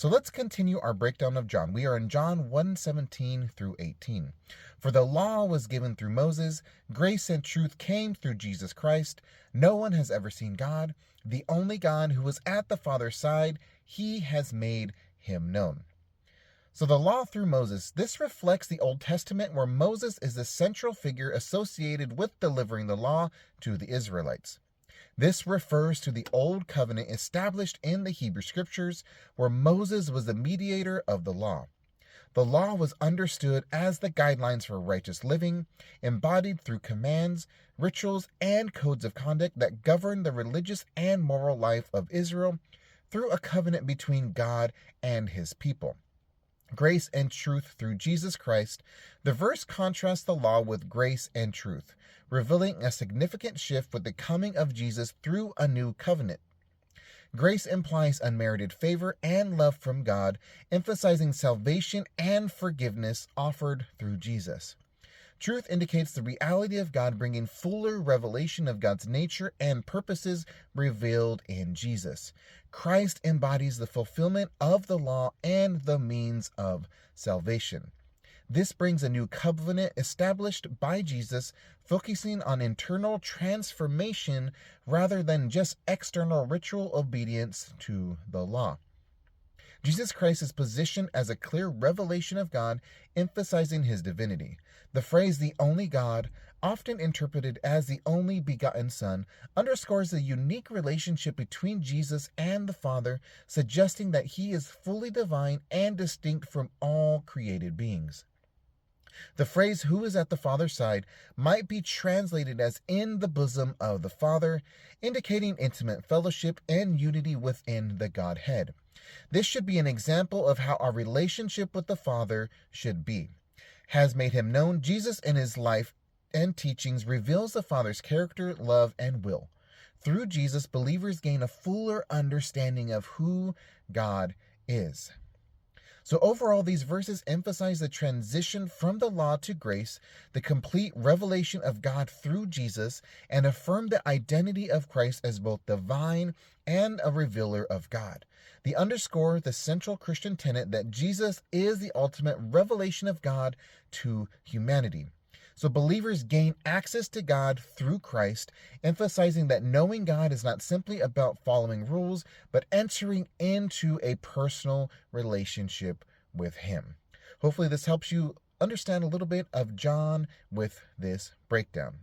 So let's continue our breakdown of John. We are in John 1:17 through 18. For the law was given through Moses, grace and truth came through Jesus Christ. No one has ever seen God. The only God who was at the Father's side, he has made him known. So the law through Moses, this reflects the Old Testament where Moses is the central figure associated with delivering the law to the Israelites. This refers to the Old Covenant established in the Hebrew Scriptures, where Moses was the mediator of the law. The law was understood as the guidelines for righteous living, embodied through commands, rituals, and codes of conduct that govern the religious and moral life of Israel through a covenant between God and his people. Grace and truth through Jesus Christ, the verse contrasts the law with grace and truth, revealing a significant shift with the coming of Jesus through a new covenant. Grace implies unmerited favor and love from God, emphasizing salvation and forgiveness offered through Jesus. Truth indicates the reality of God, bringing fuller revelation of God's nature and purposes revealed in Jesus. Christ embodies the fulfillment of the law and the means of salvation. This brings a new covenant established by Jesus, focusing on internal transformation rather than just external ritual obedience to the law. Jesus Christ is positioned as a clear revelation of God, emphasizing his divinity. The phrase the only God, often interpreted as the only begotten Son, underscores the unique relationship between Jesus and the Father, suggesting that he is fully divine and distinct from all created beings. The phrase who is at the Father's side might be translated as in the bosom of the Father, indicating intimate fellowship and unity within the Godhead. This should be an example of how our relationship with the Father should be. Has made him known, Jesus in his life and teachings reveals the Father's character, love, and will. Through Jesus, believers gain a fuller understanding of who God is. So overall, these verses emphasize the transition from the law to grace, the complete revelation of God through Jesus, and affirm the identity of Christ as both divine and a revealer of God. They underscore the central Christian tenet that Jesus is the ultimate revelation of God to humanity. So believers gain access to God through Christ, emphasizing that knowing God is not simply about following rules, but entering into a personal relationship with him. Hopefully this helps you understand a little bit of John with this breakdown.